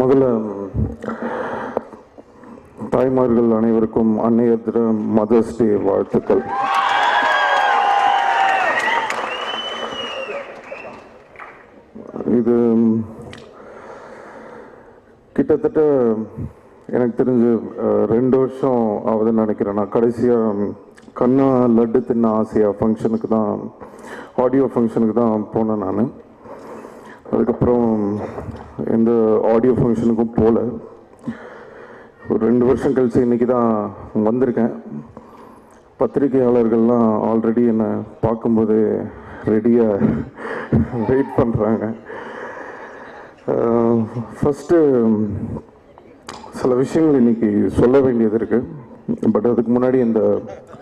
முதல்ல தாய்மார்கள் அனைவருக்கும் அன்னையர் தின மதர்ஸ் டே வாழ்த்துக்கள். இது கிட்டத்தட்ட எனக்கு தெரிஞ்சு 2 வருஷம் ஆகுதுன்னு நினைக்கிறேன். நான் கடைசியாக கண்ணா லட்டு தின்ன ஆசையா ஃபங்க்ஷனுக்கு தான், ஆடியோ ஃபங்க்ஷனுக்கு தான் போனேன் நான். அதுக்கப்புறம் எந்த ஆடியோ ஃபங்க்ஷனுக்கும் போகல. ஒரு 2 வருஷம் கழிச்சு இன்றைக்கி தான் வந்திருக்கேன். பத்திரிகையாளர்கள்லாம் ஆல்ரெடி என்னை பார்க்கும்போது ரெடியாக வெயிட் பண்ணுறாங்க. ஃபஸ்ட்டு சில விஷயங்கள் இன்றைக்கி சொல்ல வேண்டியது இருக்குது. பட் அதுக்கு முன்னாடி இந்த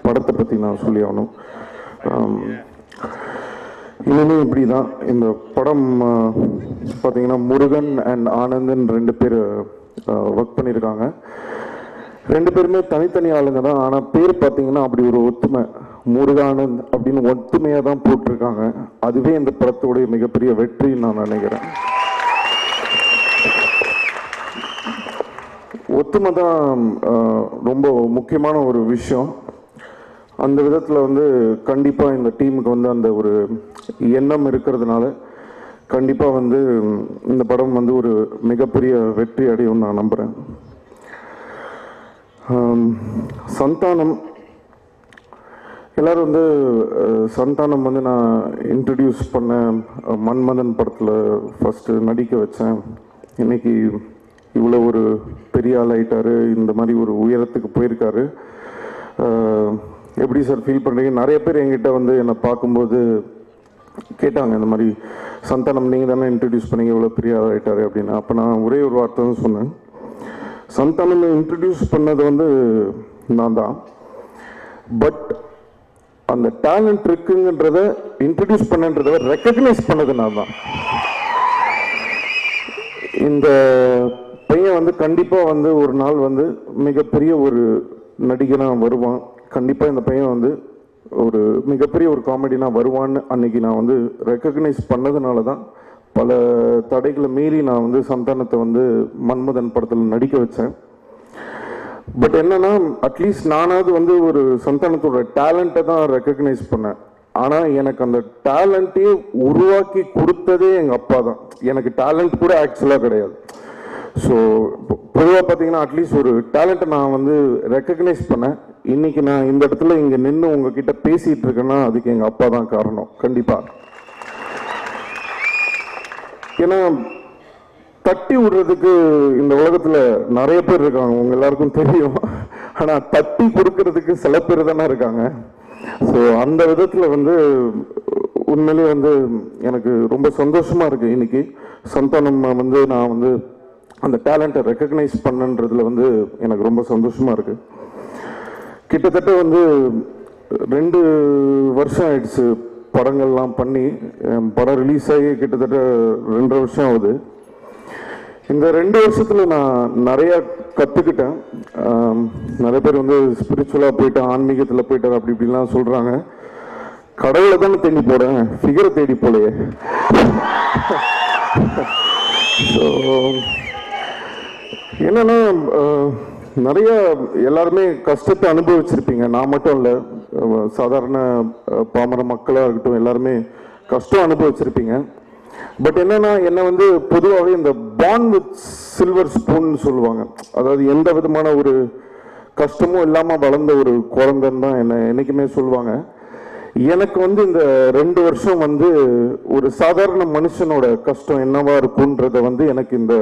படத்தை பற்றி நான் சொல்லி ஆகணும். இன்னும் இப்படி தான் இந்த படம் பார்த்தீங்கன்னா முருகன் அண்ட் ஆனந்தன் 2 பேர் ஒர்க் பண்ணியிருக்காங்க. 2 பேருமே தனித்தனி ஆளுங்க தான். ஆனால் பேர் பார்த்தீங்கன்னா அப்படி ஒரு ஒத்துமை, முருகானந்த் அப்படின்னு ஒத்துமையாக தான் போட்டிருக்காங்க. அதுவே இந்த படத்தோடைய மிகப்பெரிய வெற்றின்னு நான் நினைக்கிறேன். ஒத்துமை தான் ரொம்ப முக்கியமான ஒரு விஷயம். அந்த விதத்தில் வந்து கண்டிப்பாக இந்த டீமுக்கு வந்து அந்த ஒரு எண்ணம் இருக்கிறதுனால கண்டிப்பாக வந்து இந்த படம் வந்து ஒரு மிகப்பெரிய வெற்றி அடையும் நான் நம்புகிறேன். சந்தானம் எல்லோரும் வந்து சந்தானம் வந்து நான் இன்ட்ரடியூஸ் பண்ண மன்மதன் படத்தில் ஃபஸ்ட்டு நடிக்க வச்சேன். இன்னைக்கு இவ்வளோ ஒரு பெரிய ஆள் ஆகிட்டார், இந்த மாதிரி ஒரு உயரத்துக்கு போயிருக்காரு. எப்படி சார் ஃபீல் பண்ணுறீங்க? நிறைய பேர் என்கிட்ட வந்து என்னை பார்க்கும்போது கேட்டாங்க, இந்த மாதிரி சந்தானம் நீங்கள் தானே இன்ட்ரடியூஸ் பண்ணீங்க, இவ்வளோ பெரிய ஆள் ஆகிட்டாரு அப்படின்னு. அப்போ நான் ஒரே ஒரு வார்த்தை தான் சொன்னேன், சந்தானம் இன்ட்ரடியூஸ் பண்ணது வந்து நான் தான். பட் அந்த டேலண்ட் இருக்குங்கன்றத இன்ட்ரடியூஸ் பண்ணன்றத ரெக்கக்னைஸ் பண்ணது நான் தான். இந்த பையன் வந்து கண்டிப்பாக வந்து ஒரு நாள் வந்து மிகப்பெரிய ஒரு நடிகனாக வருவான். கண்டிப்பாக இந்த பையன் வந்து ஒரு மிகப்பெரிய ஒரு காமெடினாக வருவான்னு அன்னைக்கு நான் வந்து ரெக்கக்னைஸ் பண்ணதுனால தான் பல தடைகளை மீறி நான் வந்து சந்தானத்தை வந்து மன்மதன் படத்தில் நடிக்க வச்சேன். பட் என்னன்னா, அட்லீஸ்ட் நானாவது வந்து ஒரு சந்தானத்தோட டேலண்ட்டை தான் ரெக்கக்னைஸ் பண்ணேன். ஆனால் எனக்கு அந்த டேலண்ட்டையே உருவாக்கி கொடுத்ததே எங்கள் அப்பா தான். எனக்கு டேலண்ட் கூட ஆக்சுவலாக கிடையாது. ஸோ பொதுவாக பார்த்தீங்கன்னா அட்லீஸ்ட் ஒரு டேலண்ட்டை நான் வந்து ரெக்கக்னைஸ் பண்ணேன். இன்னைக்கு நான் இந்த இடத்துல இங்கே நின்று உங்ககிட்ட பேசிகிட்டு இருக்கேன்னா அதுக்கு எங்கள் அப்பா தான் காரணம் கண்டிப்பாக. ஏன்னா தட்டி விடுறதுக்கு இந்த உலகத்தில் நிறைய பேர் இருக்காங்க, உங்க எல்லாருக்கும் தெரியும். ஆனால் தட்டி கொடுக்கறதுக்கு சில பேர் தானே இருக்காங்க. ஸோ அந்த விதத்தில் வந்து உண்மையிலே வந்து எனக்கு ரொம்ப சந்தோஷமா இருக்கு. இன்னைக்கு சந்தானம் வந்து நான் வந்து அந்த டேலண்ட்டை ரெக்கக்னைஸ் பண்ணன்றதுல வந்து எனக்கு ரொம்ப சந்தோஷமா இருக்கு. கிட்டத்தட்ட வந்து 2 வருஷம் ஆயிடுச்சு படங்கள்லாம் பண்ணி. படம் ரிலீஸ் ஆகி கிட்டத்தட்ட 2.5 வருஷம் ஆகுது. இந்த 2 வருஷத்துல நான் நிறைய கற்றுக்கிட்டேன். நிறைய பேர் வந்து ஸ்பிரிச்சுவலாக போயிட்டேன், ஆன்மீகத்தில் போயிட்டேன் அப்படி இப்படிலாம் சொல்கிறாங்க. கடவுளை தானே தேடி போகிறேன், ஃபிகரை தேடி போலையே. ஸோ என்னன்னா, நிறைய எல்லாருமே கஷ்டத்தை அனுபவிச்சிருப்பீங்க. நான் மட்டும் இல்லை, சாதாரண பாமர மக்களாக இருக்கட்டும் எல்லாருமே கஷ்டம் அனுபவிச்சிருப்பீங்க. பட் என்னன்னா, என்னை வந்து பொதுவாகவே இந்த பார்ன் வித் சில்வர் ஸ்பூன் சொல்லுவாங்க. அதாவது எந்த விதமான ஒரு கஷ்டமும் இல்லாமல் வளர்ந்த ஒரு குழந்தைன்னு தான் என்னை என்றைக்குமே சொல்லுவாங்க. எனக்கு வந்து இந்த 2 வருஷம் வந்து ஒரு சாதாரண மனுஷனோட கஷ்டம் என்னவா இருக்குன்றத வந்து எனக்கு இந்த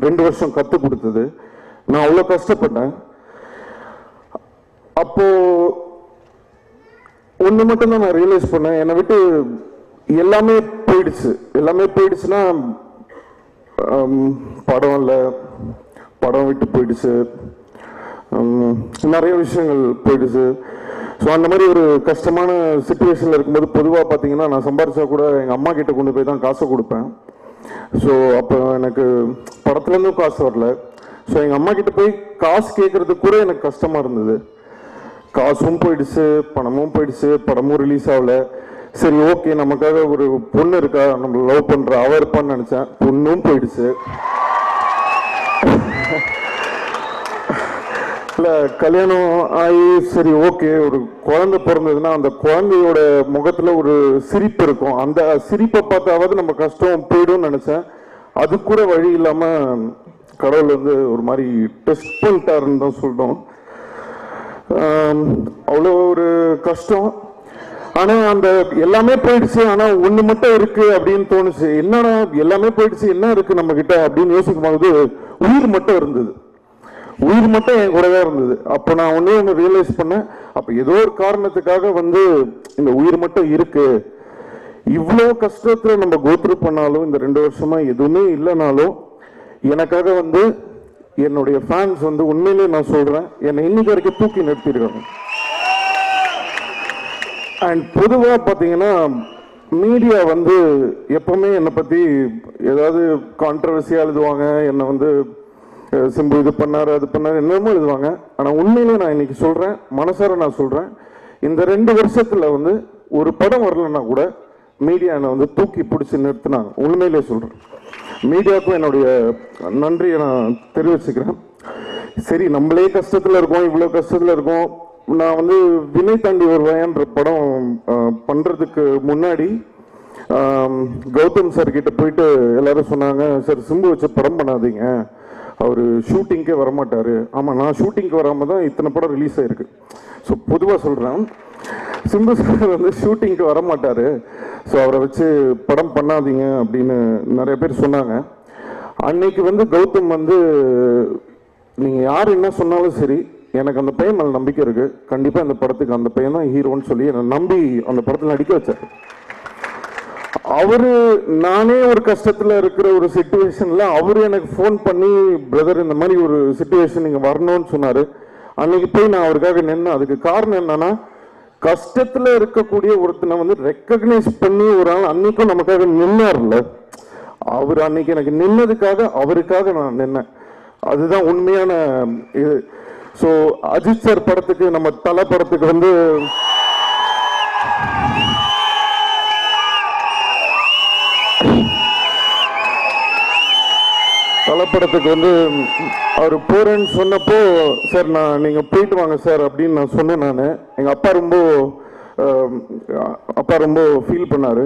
2 வருஷம் கற்றுக் கொடுத்தது. நான் அவ்வளோ கஷ்டப்பட்டேன். அப்போ ஒன்று மட்டும் தான் நான் ரியலைஸ் பண்ணேன், என்னை விட்டு எல்லாமே போயிடுச்சு. எல்லாமே போயிடுச்சுன்னா படம் இல்லை, படம் விட்டு போயிடுச்சு, நிறைய விஷயங்கள் போயிடுச்சு. ஸோ அந்த மாதிரி ஒரு கஷ்டமான சுச்சுவேஷனில் இருக்கும்போது பொதுவாக பார்த்தீங்கன்னா நான் சம்பாரிச்சா கூட எங்கள் அம்மா கிட்ட கொண்டு போய் தான் காசை கொடுப்பேன். ஸோ அப்போ எனக்கு படத்துலேருந்தும் காசு வரல. ஸோ எங்கள் அம்மா கிட்ட போய் காசு கேட்குறதுக்கு கூட எனக்கு கஷ்டமாக இருந்தது. காசும் போயிடுச்சு, பணமும் போயிடுச்சு, படமும் ரிலீஸ் ஆகல. சரி ஓகே, நமக்காக ஒரு பொண்ணு இருக்கா, நம்ம லவ் பண்ணுற அவ இருப்பான்னு நினச்சேன், பொண்ணும் போயிடுச்சு. இல்லை கல்யாணம் ஆகி சரி ஓகே, ஒரு குழந்தை பிறந்ததுன்னா அந்த குழந்தையோட முகத்தில் ஒரு சிரிப்பு இருக்கும். அந்த சிரிப்பை பார்த்தாவது நம்ம கஷ்டம் போயிடும்னு நினச்சேன். அது கூட வழி இல்லாமல் கடவுள் வந்து ஒரு மாதிரி டெஸ்ட் பண்ணிட்டாருன்னு தான் சொல்லணும். அவ்வளோ ஒரு கஷ்டம். ஆனால் அந்த எல்லாமே போயிடுச்சு, ஆனால் ஒன்று மட்டும் இருக்கு அப்படின்னு தோணுச்சு. என்னன்னா எல்லாமே போயிடுச்சு, என்ன இருக்கு நம்ம கிட்ட அப்படின்னு யோசிக்கும் போது உயிர் மட்டும் இருந்தது. உயிர் மட்டும் என் கூடவே இருந்தது. அப்போ நான் ஒன்று ரியலைஸ் பண்ணேன், அப்போ ஏதோ ஒரு காரணத்துக்காக வந்து இந்த உயிர் மட்டும் இருக்கு. இவ்வளோ கஷ்டத்தில் நம்ம கோத்ரூ பண்ணாலும் இந்த 2 வருஷமா எதுவுமே இல்லைனாலும் எனக்காக வந்து என்னுடைய ஃபேன்ஸ் வந்து உண்மையிலே நான் சொல்றேன், என்னை இன்னைக்கு வரைக்கும் தூக்கி நிறுத்திருக்காங்க. அண்ட் பொதுவாக பார்த்தீங்கன்னா மீடியா வந்து எப்பவுமே என்னை பற்றி ஏதாவது கான்ட்ரவர்சியாக எழுதுவாங்க, என்னை வந்து சிம்பு இது பண்ணாரு அது பண்ணாரு என்னமோ எழுதுவாங்க. ஆனால் உண்மையிலே நான் இன்னைக்கு சொல்கிறேன், மனசார நான் சொல்கிறேன், இந்த 2 வருஷத்தில் வந்து ஒரு படம் வரலன்னா கூட மீடியா என்னை வந்து தூக்கி பிடிச்சி நிறுத்தினாங்க. உண்மையிலே சொல்கிறேன். மீடியாவுக்கும் என்னுடைய நன்றியை நான் தெரிவிச்சுக்கிறேன். சரி, நம்மளே கஷ்டத்தில் இருக்கோம், இவ்வளோ கஷ்டத்தில் இருக்கோம். நான் வந்து வினை தாண்டி வருவேன்ற படம் பண்ணுறதுக்கு முன்னாடி கௌதம் சார் கிட்ட போயிட்டு எல்லாரும் சொன்னாங்க, சார் சிம்பு வச்சு படம் பண்ணாதீங்க, அவர் ஷூட்டிங்கே வரமாட்டார். ஆமாம், நான் ஷூட்டிங்க்கு வராமல் தான் இத்தனை படம் ரிலீஸ் ஆகிருக்கு. ஸோ பொதுவாக சொல்கிறேன், சிம்பு சார் வந்து ஷூட்டிங்க்கு வரமாட்டார், ஸோ அவரை வச்சு படம் பண்ணாதீங்க அப்படின்னு நிறைய பேர் சொன்னாங்க. அன்னைக்கு வந்து கௌதம் வந்து நீங்கள் யார் என்ன சொன்னாலும் சரி, எனக்கு அந்த பையன் மேலே நம்பிக்கை இருக்குது, கண்டிப்பாக இந்த படத்துக்கு அந்த பையன் தான் ஹீரோன்னு சொல்லி என்னை நம்பி அந்த படத்தில் நடிக்க வச்சார். அவரு நானே ஒரு கஷ்டத்தில் இருக்கிற ஒரு சிச்சுவேஷனில் அவரு எனக்கு ஃபோன் பண்ணி, பிரதர் இந்த மாதிரி ஒரு சிச்சுவேஷன் நீங்கள் வரணும்னு சொன்னார். அன்னைக்கு போய் நான் அவருக்காக நின்னேன். அதுக்கு காரணம் என்னன்னா, கஷ்டத்தில் இருக்கக்கூடிய ஒருத்தனை வந்து ரெக்கக்னைஸ் பண்ணி ஒரு ஆள் அன்னைக்கும் நமக்காக நின்னார்ல, அவர் அன்னைக்கு எனக்கு நின்னதுக்காக அவருக்காக நான் நின்னேன். அதுதான் உண்மையான இது. ஸோ அஜித் சார் படத்துக்கு, நம்ம தலை படத்துக்கு வந்து படத்துக்கு வந்து அவர் போறேன்னு சொன்னப்போ, சார் நான் நீங்கள் போயிட்டு வாங்க சார் அப்படின்னு நான் சொன்னேன். நான் எங்கள் அப்பா ரொம்ப ஃபீல் பண்ணார்.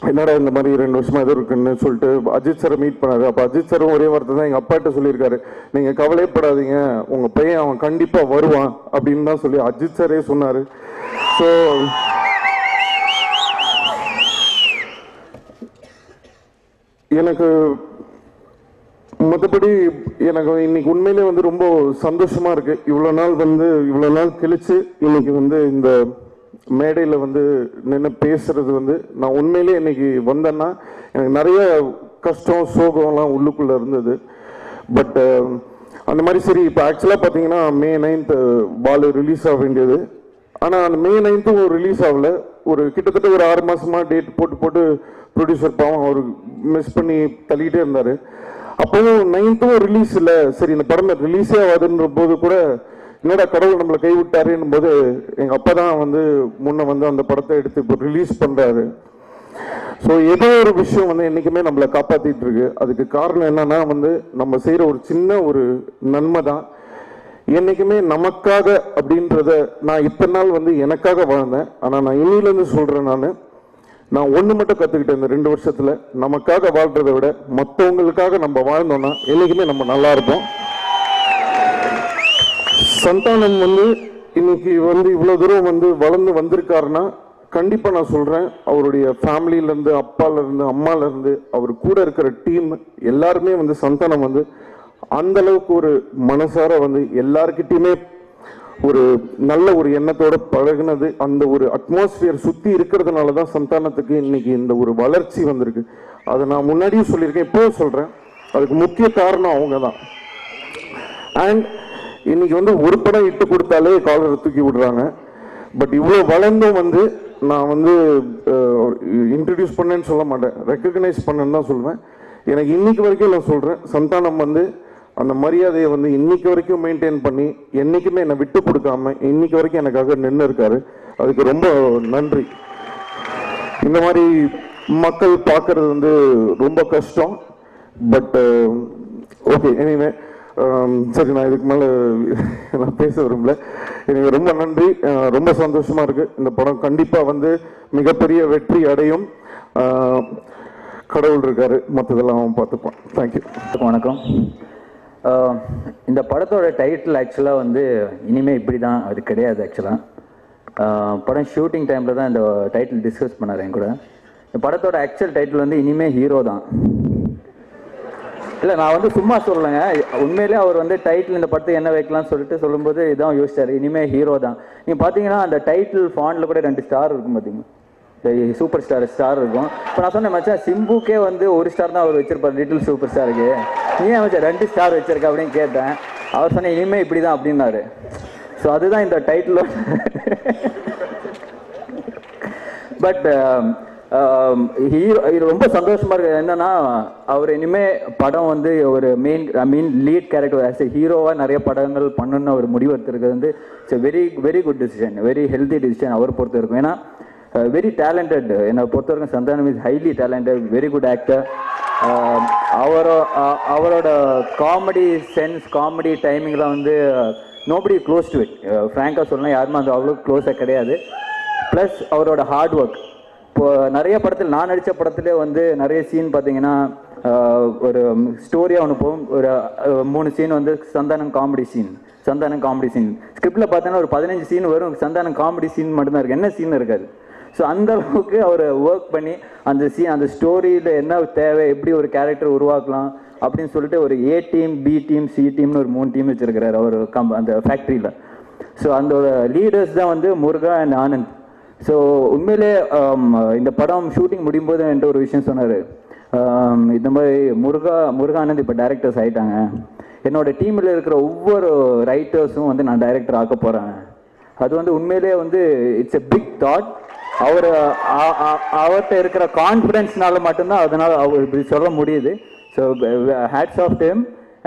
என்னடா இந்த மாதிரி 2 வருஷமா எதுவும் இருக்குன்னு சொல்லிட்டு அஜித் சாரை மீட் பண்ணாரு. அப்போ அஜித் சாரும் ஒரே வார்த்தை தான் எங்கள் அப்பாட்ட சொல்லியிருக்காரு, நீங்கள் கவலைப்படாதீங்க, உங்கள் பையன் அவன் கண்டிப்பாக வருவான் அப்படின்னு தான் சொல்லி அஜித் சாரே சொன்னார். ஸோ எனக்கு மற்றபடி எனக்கு இன்னைக்கு உண்மையிலே வந்து ரொம்ப சந்தோஷமா இருக்கு. இவ்வளோ நாள் கழிச்சு இன்னைக்கு வந்து இந்த மேடையில் வந்து நின்று பேசுறது வந்து, நான் உண்மையிலே இன்னைக்கு வந்தேன்னா எனக்கு நிறைய கஷ்டம் சோகம்லாம் உள்ளுக்குள்ளே இருந்தது. பட் அந்த மாதிரி சரி, இப்போ ஆக்சுவலாக பார்த்தீங்கன்னா May 9th பாலு ரிலீஸ் ஆக வேண்டியது. ஆனால் அந்த May 9th ரிலீஸ் ஆகல. ஒரு கிட்டத்தட்ட ஒரு 6 மாசமா டேட் போட்டு ப்ரொடியூசர் பாவம் அவர் மிஸ் பண்ணி தள்ளிக்கிட்டே இருந்தார். அப்போவும் 9th ரிலீஸ் இல்லை, சரி இந்த படம் ரிலீஸே ஆகாதுன்ற போது கூட என்னடா கடவுள் நம்மளை கைவிட்டாருன்னும் போது எங்கள் அப்பா தான் வந்து முன்ன வந்து அந்த படத்தை எடுத்து இப்போ ரிலீஸ் பண்ணுறாரு. ஸோ ஏதோ ஒரு விஷயம் வந்து என்றைக்குமே நம்மளை காப்பாற்றிட்டு இருக்கு. அதுக்கு காரணம் என்னன்னா வந்து நம்ம செய்கிற ஒரு சின்ன ஒரு நன்மை தான். என்றைக்குமே நமக்காக அப்படின்றத நான் இத்தனை நாள் வந்து எனக்காக வாழ்ந்தேன். ஆனால் நான் இன்னிலேருந்து சொல்கிறேன், நான் ஒன்று மட்டும் கற்றுக்கிட்டேன் இந்த 2 வருஷத்தில், நமக்காக வாழ்றதை விட மற்றவங்களுக்காக நம்ம வாழ்ந்தோம்னா என்றைக்குமே நம்ம நல்லா இருப்போம். சந்தானம் வந்து இன்னைக்கு வந்து இவ்வளோ தூரம் வந்து வளர்ந்து வந்திருக்காருன்னா கண்டிப்பாக நான் சொல்கிறேன், அவருடைய ஃபேமிலியிலேருந்து, அப்பாலேருந்து, அம்மாலேருந்து, அவர் கூட இருக்கிற டீம் எல்லாருமே வந்து சந்தானம் வந்து அந்த அளவுக்கு ஒரு மனசார வந்து எல்லார்கிட்டையுமே ஒரு நல்ல ஒரு எண்ணத்தோட பழகினது, அந்த ஒரு அட்மாஸ்பியர் சுற்றி இருக்கிறதுனால தான் சந்தானத்துக்கு இன்னைக்கு இந்த ஒரு வளர்ச்சி வந்திருக்கு. அதை நான் முன்னாடியும் சொல்லியிருக்கேன், இப்போவும் சொல்கிறேன், அதுக்கு முக்கிய காரணம் அவங்க தான். அண்ட் இன்னைக்கு வந்து ஒரு படம் இட்டு கொடுத்தாலே காலரை தூக்கி விடுறாங்க. பட் இவ்வளோ வளர்ந்தும் வந்து நான் வந்து இன்ட்ரடியூஸ் பண்ணேன்னு சொல்ல மாட்டேன், ரெக்கக்னைஸ் பண்ணேன்னு தான் சொல்லுவேன். எனக்கு இன்னைக்கு வரைக்கும் நான் சொல்கிறேன், சந்தானம் வந்து அந்த மரியாதையை வந்து இன்னைக்கு வரைக்கும் மெயின்டைன் பண்ணி என்றைக்குமே என்னை விட்டு கொடுக்காம இன்னைக்கு வரைக்கும் எனக்காக நின்று இருக்காரு. அதுக்கு ரொம்ப நன்றி. இந்த மாதிரி மக்கள் பார்க்கறது வந்து ரொம்ப கஷ்டம். பட் ஓகே, எனிவே சரி, நான் இதுக்கு மேலே நான் பேச விரும்பல. எனக்கு ரொம்ப நன்றி, ரொம்ப சந்தோஷமாக இருக்குது. இந்த படம் கண்டிப்பாக வந்து மிகப்பெரிய வெற்றி அடையும். கடவுள் இருக்காரு, மற்றதெல்லாம் அவன் பார்த்துப்பான். தேங்க்யூ. வணக்கம். இந்த படத்தோட டைட்டில் ஆக்சுவலாக வந்து இனிமேல் இப்படி தான், அது கிடையாது. ஆக்சுவலாக படம் ஷூட்டிங் டைமில் தான் இந்த டைட்டில் டிஸ்கஸ் பண்ணார் என் கூட. இந்த படத்தோட ஆக்சுவல் டைட்டில் வந்து இனிமேல் ஹீரோ தான். இல்லை, நான் வந்து சும்மா சொல்லலைங்க, உண்மையிலே அவர் வந்து டைட்டில் இந்த படத்துக்கு என்ன வைக்கலாம்னு சொல்லும்போது இதான் யோசிச்சார், இனிமேல் ஹீரோ தான். நீங்கள் பார்த்தீங்கன்னா அந்த டைட்டில் ஃபாண்டில் கூட 2 ஸ்டார் இருக்கும் பார்த்தீங்க, சூப்பர் ஸ்டார் இருக்கும். இப்போ நான் சொன்னேன் மச்சான், சிம்புக்கே வந்து 1 ஸ்டார் தான் அவர் வச்சிருப்பார் லிட்டில் சூப்பர் ஸ்டாருக்கு, நீ ஏன் மச்சான் 2 ஸ்டார் வச்சிருக்க அப்படின்னு கேட்டேன். அவர் சொன்னேன் இனிமேல் இப்படி தான் அப்படின்னாரு. ஸோ அதுதான் இந்த டைட்டில். பட் ஹீரோ இது ரொம்ப சந்தோஷமாக இருக்குது. என்னன்னா அவர் இனிமேல் படம் வந்து ஒரு லீட் கேரக்டர் ஆஸ் எ ஹீரோவாக நிறைய படங்கள் பண்ணணும்னு ஒரு முடிவு எடுத்துருக்கிறது வந்து it's very good decision, very healthy decision அவர் பொறுத்த இருக்கும். ஏன்னா வெரி டேலண்டட், என்னை பொறுத்த வரைக்கும் Santhanam is highly talented, very good actor. அவரோட காமெடி சென்ஸ், காமெடி டைமிங்லாம் வந்து நோபடி க்ளோஸ் டு இட். ஃப்ராங்காக சொல்லலாம், யாருமே அந்த அவ்வளோ க்ளோஸாக கிடையாது. ப்ளஸ் அவரோட ஹார்ட் ஒர்க். இப்போது நிறைய படத்தில், நான் நடித்த படத்துலேயே வந்து நிறைய சீன் பார்த்தீங்கன்னா ஒரு ஸ்டோரியாக ஒன்று போகும். ஒரு 3 சீன் வந்து சந்தானம் காமெடி சீன். ஸ்கிரிப்டில் பார்த்தோன்னா ஒரு 15 சீன் வரும், சந்தானம் காமெடி சீன் மட்டும்தான் இருக்குது, என்ன சீன் இருக்காது. ஸோ அந்த அளவுக்கு அவர் ஒர்க் பண்ணி அந்த ஸ்டோரியில் என்ன தேவை, எப்படி ஒரு கேரக்டர் உருவாக்கலாம் அப்படின்னு சொல்லிட்டு ஒரு A team, B team, C டீம்னு ஒரு 3 டீம் வச்சிருக்கிறார் அவர் அந்த ஃபேக்ட்ரியில். ஸோ அந்த லீடர்ஸ் தான் வந்து முருகா அண்ட் ஆனந்த். ஸோ உண்மையிலே இந்த படம் ஷூட்டிங் முடியும் போது என்கிட்ட ஒரு விஷயம் சொன்னார், இந்த மாதிரி முருகானந்த் இப்போ டைரக்டர்ஸ் ஆகிட்டாங்க, என்னோட டீமில் இருக்கிற ஒவ்வொரு ரைட்டர்ஸும் வந்து நான் டைரக்டர் ஆக்க போகிறேன். அது வந்து உண்மையிலே வந்து இட்ஸ் எ பிக் தாட். அவர்கிட்ட இருக்கிற கான்ஃபிடென்ஸ்னால மட்டும்தான் அதனால் அவர் இப்படி சொல்ல முடியுது. So hats off them.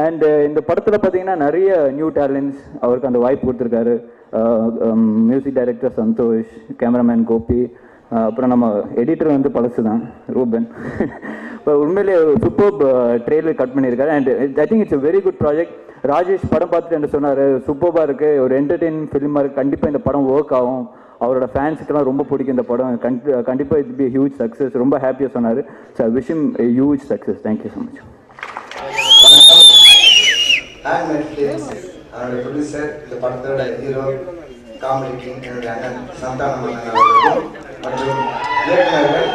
And இந்த படத்தில் பார்த்தீங்கன்னா நிறைய நியூ டேலண்ட்ஸ் அவருக்கு அந்த வாய்ப்பு கொடுத்துருக்காரு. Music director Santhosh, cameraman Gopi, அப்புறம் நம்ம எடிட்டர் வந்து பழசு தான் ரூபன். இப்போ உண்மையிலே சூப்பர் ட்ரெயிலர் கட் பண்ணியிருக்காரு. And I think it's a very good project. Rajesh படம் பார்த்துட்டு என்ன சொன்னார், சூப்பராக இருக்குது, ஒரு என்டர்டெயின்மெண்ட் ஃபிலிமாக இருக்குது, கண்டிப்பாக இந்த படம் ஒர்க் ஆகும், அவரோட ஃபேன்ஸுக்கெல்லாம் ரொம்ப பிடிக்கும் இந்த படம், கண்டிப்பாக இட் பி ஹியூஜ் சக்ஸஸ், ரொம்ப ஹாப்பியாக சொன்னார். So I wish him a huge success. Thank you so much. அவருடைய ப்ரொடியூசர், இந்த படத்தோட ஹீரோ, காமெடி கிங் என்னுடைய அண்ணன் சந்தானம் அவர்களுக்கும், மற்றும் இயக்குநர்கள்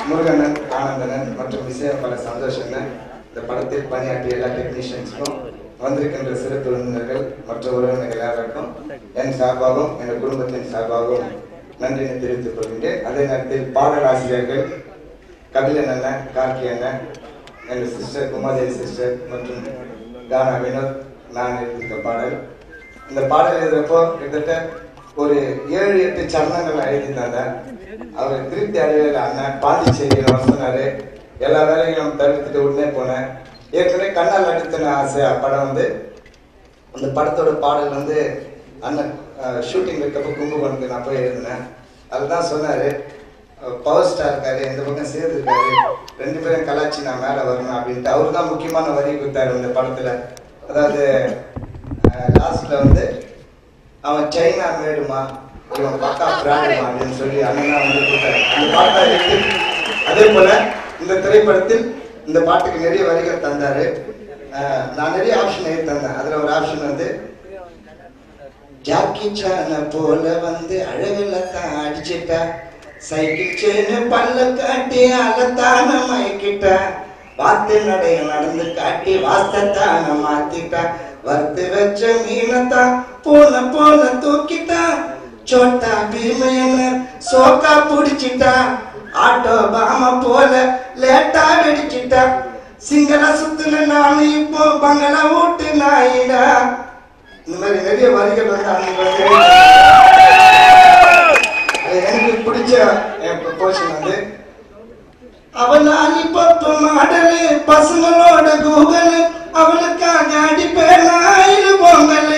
முருகண்ணன், ஆனந்தனன் மற்றும் இசையமைப்பாளர் சந்தோஷண்ணன், இந்த படத்தில் பணியாற்றிய எல்லா டெக்னீஷியன்ஸுக்கும், வந்திருக்கின்ற சிறப்பு விருந்தினர்கள் மற்றும் உறவினர்கள் எல்லாருக்கும் என் சார்பாகவும் என் குடும்பத்தின் சார்பாகவும் நன்றியை தெரிவித்துக் கொள்கின்றேன். அதே நேரத்தில் பாடலாசிரியர்கள் கபிலன் அண்ணன், கார்கி அண்ணன், என் சிஸ்டர் குமாதேவி சிஸ்டர் மற்றும் கானா வினோத், நான் எழுதியிருக்க பாடல். இந்த பாடல் எழுதுறப்போ கிட்டத்தட்ட ஒரு 7-8 சரணங்கள் எழுதியிருந்தாங்க. அவர் திருப்தி அடையில அண்ணன் பாண்டிச்சேரியில் வசனாரு, எல்லா வேலைகளும் தடுத்துட்டு உடனே போனேன். ஏற்கனவே கண்ணால் நடித்தன ஆசை படம் வந்து, அந்த படத்தோட பாடல் வந்து அண்ணன் ஷூட்டிங் இருக்கப்போ கும்பகோணத்துக்கு நான் போய் எழுதினேன். அதுதான் சொன்னார், பவர் ஸ்டார் இருக்காரு, இந்த பக்கம் சேர்ந்துருக்காரு, 2 பேரும் கலாச்சி நான் மேலே வரணும் அப்படின்ட்டு. அவரு தான் முக்கியமான வரி கொடுத்தாரு இந்த படத்தில். அதாவது லாஸ்ட்ல வந்து அவன் சைனா மேடுமா, இவன் பக்கா பிராண்டுமா அப்படின்னு சொல்லி அண்ணன் வந்து கொடுத்தாரு. அந்த பாட்டை எடுத்து அதே போல இந்த திரைப்படத்தில் இந்த பாட்டுக்கு நிறைய வரிகள் தந்தாரு. நான் நிறைய ஆப்ஷன் எழுதி தந்தேன். அதுல ஒரு ஆப்ஷன் வந்து ஜாக்கி சான போல வந்து அழகுல தான் அடிச்சுட்டா, சைக்கிள் செயின் பல்ல காட்டி அலத்தான மயக்கிட்ட, வாத்து நடைய நடந்து காட்டி வாஸ்தத்தான மாத்திட்டா, வறுத்து வச்ச மீனத்தான் போன தூக்கிட்டா, சோட்டா பீமையன சோக்கா புடிச்சிட்டா, ஆட்டோ பாம போல லேட்டா வெடிச்சிட்டா, சிங்கள சுத்துன நானு இப்போ பங்களா ஊட்டு நாயிடா. இந்த மாதிரி நிறைய வரிகள் வந்து எனக்கு பிடிச்ச போர்ஷன் வந்து, அவளாலி பப்பு மாடலு பசங்களோட கூகலு, அவளுக்காக அடிப்பேன் அயிலு பொங்கல்.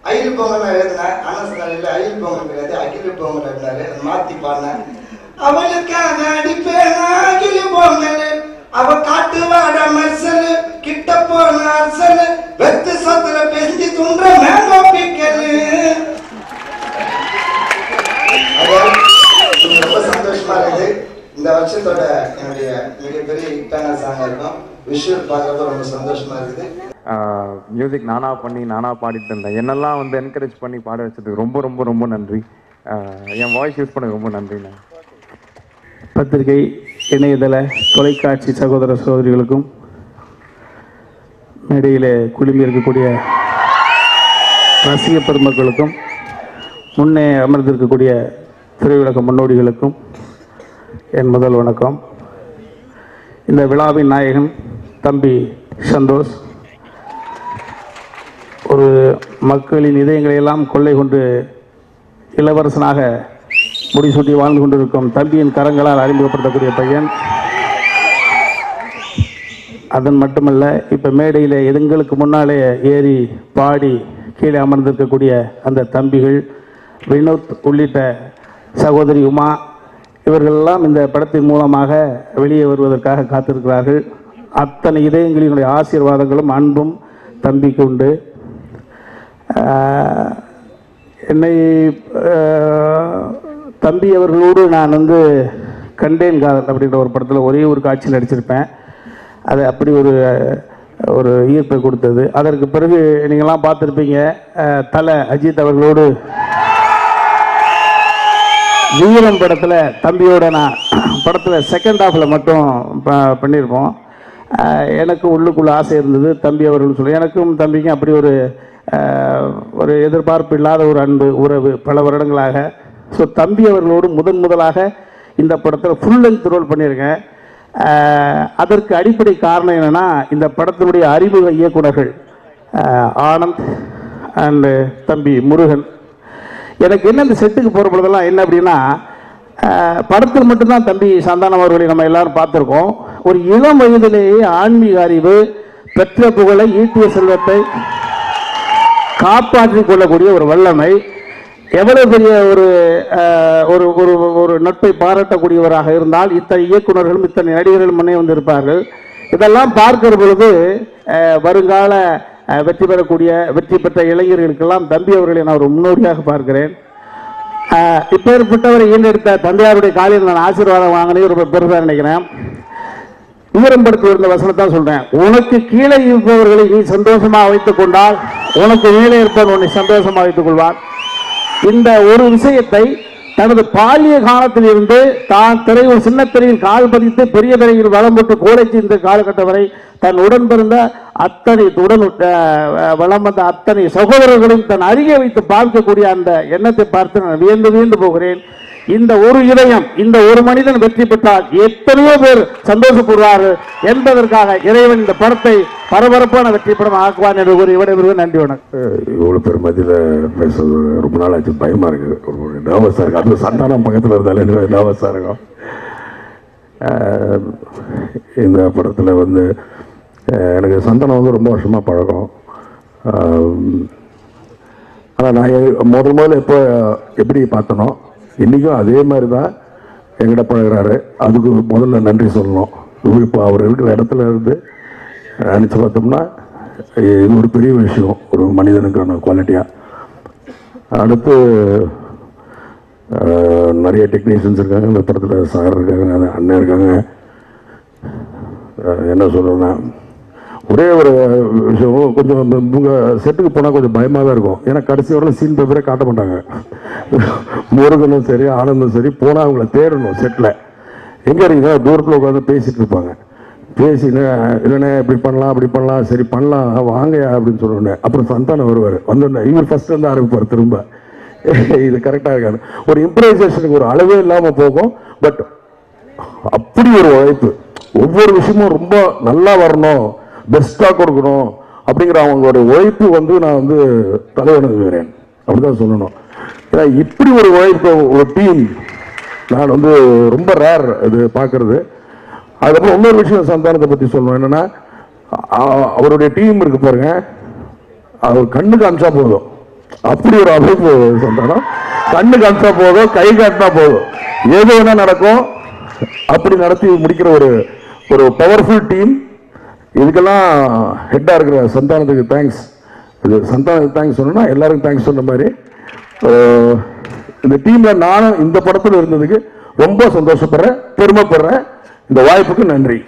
அயிலு பொங்கல் எழுதினேன். அனசனில் அயிலு பொங்கல் கிடையாது, அகிலு பொங்கல் எழுதினாரு, மாத்தி பாடினேன். அவளுக்காக அடிப்பேன் அகிலு பொங்கல், அவ காட்டு வாட மர்சலு, கிட்ட போன அரசலு, வெத்து சத்துல பெஞ்சி துன்ற மேங்கோ பிக்கல். ரொம்ப சந்தோஷமா இருக்குது. இந்த வருஷத்தோட என்னுடைய மிகப்பெரிய ஹிட்டான சாங் இருக்கும். விஷுவல் பார்க்கறப்ப ரொம்ப சந்தோஷமா இருக்குது. மியூசிக் நானாக பண்ணி நானாக பாடிட்டு இருந்தேன். என்னெல்லாம் வந்து என்கரேஜ் பண்ணி பாட வச்சதுக்கு ரொம்ப ரொம்ப ரொம்ப நன்றி. என் வாய்ஸ் யூஸ் பண்ண ரொம்ப நன்றிண்ணா. பத்திரிகை, இணையதள, தொலைக்காட்சி சகோதர சகோதரிகளுக்கும் மேடையில் குழுமி இருக்கக்கூடிய ரசிக பெருமக்களுக்கும் முன்னே அமர்ந்திருக்கக்கூடிய திரையுலக முன்னோடிகளுக்கும் என் முதல் வணக்கம். இந்த விழாவின் நாயகன் தம்பி சந்தோஷ், ஒரு மக்களின் இதயங்களை எல்லாம் கொள்ளை கொண்டு இளவரசனாக முடிசூட்டி வாழ்ந்து கொண்டிருக்கும் தம்பியின் கரங்களால் அறிமுகப்படுத்தக்கூடிய பையன். அதன் மட்டுமல்ல, இப்போ மேடையில் எங்களுக்கு முன்னாலே ஏறி பாடி கீழே அமர்ந்திருக்கக்கூடிய அந்த தம்பிகள் வினோத் உள்ளிட்ட சகோதரி உமா, இவர்களெல்லாம் இந்த படத்தின் மூலமாக வெளியே வருவதற்காக காத்திருக்கிறார்கள். அத்தனை இதயங்களினுடைய ஆசீர்வாதங்களும் அன்பும் தம்பிக்கு உண்டு. என்னை தம்பி அவர்களோடு நான் வந்து கண்டேன் காதல் அப்படின்ற ஒரு படத்தில் ஒரே ஒரு காட்சியில் நடிச்சிருப்பேன். அது அப்படி ஒரு ஈர்ப்பை கொடுத்தது. அதற்கு பிறகு நீங்கள்லாம் பார்த்துருப்பீங்க, தலை அஜித் அவர்களோடு வீரம் படத்தில் தம்பியோட நான் படத்தில் செகண்ட் ஹாஃபில் மட்டும் பண்ணியிருப்போம். எனக்கு உள்ளுக்குள்ள ஆசை இருந்தது தம்பி அவர்கள் சொல்லி. எனக்கும் தம்பிக்கும் அப்படி ஒரு எதிர்பார்ப்பு இல்லாத ஒரு அன்பு உறவு பல வருடங்களாக. ஸோ தம்பி அவர்களோடு முதலாக இந்த படத்தில் ஃபுல் லென்த் ரோல் பண்ணியிருக்கேன். அதற்கு அடிப்படை காரணம் என்னென்னா, இந்த படத்தினுடைய அறிமுக இயக்குனர்கள் ஆனந்த் அண்டு தம்பி முருகன். எனக்கு என்ன இந்த செட்டுக்கு போகிற பொழுதெல்லாம் என்ன அப்படின்னா, படத்தில் மட்டும்தான் தம்பி சந்தானம் அவர்களை நம்ம எல்லாரும் பார்த்துருக்கோம். ஒரு இளம் வயதிலேயே ஆன்மீக அறிவு, பெற்ற புகழை, ஈட்டிய செல்வத்தை காப்பாற்றிக் கொள்ளக்கூடிய ஒரு வல்லமை, எவ்வளவு பெரிய ஒரு நட்பை பாராட்டக்கூடியவராக இருந்தால் இத்தனை இயக்குநர்களும் இத்தனை நடிகர்களும் முன்னே வந்து இருப்பார்கள். இதெல்லாம் பார்க்கிற பொழுது வருங்கால வெற்றி பெற்ற இளைஞர்களுக்கெல்லாம் தம்பி அவர்களை நான் ஒரு முன்னோடியாக பார்க்கிறேன். இப்பேற்பட்டவரை ஈண்டெடுத்த தந்தையாருடைய காலையில் நான் ஆசீர்வாதம் வாங்கினே ரொம்ப பெருசாக நினைக்கிறேன். விவரம் படுத்தி இருந்த வசனத்தான் சொல்றேன். உனக்கு கீழே இருப்பவர்களை நீ சந்தோஷமாக வைத்துக் கொண்டால் உனக்கு மேலே இருப்பவன் உன்னை சந்தோஷமாக வைத்துக் கொள்வார். இந்த ஒரு விஷயத்தை தனது பாலிய காலத்தில் இருந்து தான் ஒரு சின்ன திரையில் கால் பதித்து பெரிய திரையில் வளம் போட்டு கோலைச்சி இந்த காலகட்டம் வரை தன் உடன் பிறந்த அத்தனை வளம் வந்த அத்தனை சகோதரர்களையும் தன் அருகே வைத்து பார்க்கக்கூடிய அந்த எண்ணத்தை பார்த்து நான் வியந்து போகிறேன். இந்த ஒரு இதயம், இந்த ஒரு மனிதன் வெற்றி பெற்றால் எத்தனையோ பேர் சந்தோஷப்படுவார்கள் என்பதற்காக இறைவன் இந்த படத்தை பரபரப்பான வெற்றி படம் ஆக்குவான் என்று கூறி விடைபெறுவது. நன்றி, வணக்கம். இவ்வளோ பேர் மத்தியில் பேசுறது ரொம்ப நாள் ஆச்சு, பயமாக இருக்குது, ஒரு நர்வஸாக இருக்குது. அது சந்தானம் பக்கத்தில் இருந்தாலே நர்வஸாக இருக்கும். இந்த படத்தில் வந்து எனக்கு சந்தானம் வந்து ரொம்ப வருஷமாக பழக்கம். ஆனால் நான் முதல்ல எப்போ எப்படி பார்த்தனோ இன்றைக்கும் அதே மாதிரி தான் எங்கிட்ட பழகிறாரு. அதுக்கு முதல்ல நன்றி சொல்லணும். இப்போ அவர் இருக்கிற இடத்துல இருந்து நினச்சி பார்த்தோம்னா இது ஒரு பெரிய விஷயம், ஒரு மனிதனுக்கான குவாலிட்டியாக. அடுத்து நிறைய டெக்னீஷியன்ஸ் இருக்காங்க இந்த படத்தில். சார் இருக்காங்க, அண்ணன் இருக்காங்க. என்ன சொல்கிறேன்னா, ஒரே ஒரு விஷயம், கொஞ்சம் உங்கள் செட்டுக்கு போனால் கொஞ்சம் பயமாக தான் இருக்கும். ஏன்னா கடைசி வரலாம் சீன் பேப்பரே காட்ட மாட்டாங்க. முருகனும் சரி ஆனந்தும் சரி போனால் அவங்கள தேடணும். செட்டில் எங்கே இருக்கீங்க, தூரத்தில் உட்காந்து பேசிகிட்டு இருப்பாங்க. பேசினா இல்லைண்ணே இப்படி பண்ணலாம் அப்படி பண்ணலாம், சரி பண்ணலாம் வாங்கயா அப்படின்னு சொல்லுவேன். அப்புறம் சந்தானம் வருவார். வந்தோடனே இவர் ஃபஸ்ட்டு வந்து ஆரம்பிப்பார் திரும்ப. இது கரெக்டாக இருக்காது. ஒரு இம்ப்ரவைசேஷனுக்கு ஒரு அளவே இல்லாமல் போகும். பட் அப்படி ஒரு உழைப்பு, ஒவ்வொரு விஷயமும் ரொம்ப நல்லா வரணும், பெஸ்ட்டாக கொடுக்கணும் அப்படிங்கிற அவங்களுடைய உழைப்பு வந்து நான் வந்து தலைவணங்குகிறேன் அப்படிதான் சொல்லணும். ஏன்னா இப்படி ஒரு உழைப்பு, ஒரு டீம் நான் வந்து ரொம்ப ரேர் இது பார்க்கறது. அதுக்கப்புறம் இன்னொரு விஷயம் சந்தானத்தை பற்றி சொல்லணும். என்னன்னா, அவருடைய டீம் இருக்கு பாருங்க, அவர் கண்ணுக்கு அமிச்சா போதும், அப்படி ஒரு அமைப்பு சந்தானம். கண்ணுக்கு அமிச்சா போதும், கை காட்டினா போதும், எது வேணா நடக்கும். அப்படி நடத்தி முடிக்கிற ஒரு பவர்ஃபுல் டீம். இதுக்கெல்லாம் ஹெட்டாக இருக்கிற சந்தானத்துக்கு தேங்க்ஸ். இது சந்தானத்துக்கு தேங்க்ஸ் சொன்னா எல்லாருக்கும் தேங்க்ஸ் சொன்ன மாதிரி இந்த டீமில் நானும் இந்த படத்தில் இருந்ததுக்கு ரொம்ப சந்தோஷப்படுறேன், பெருமைப்படுறேன். இந்த வாய்ப்புக்கு நன்றி.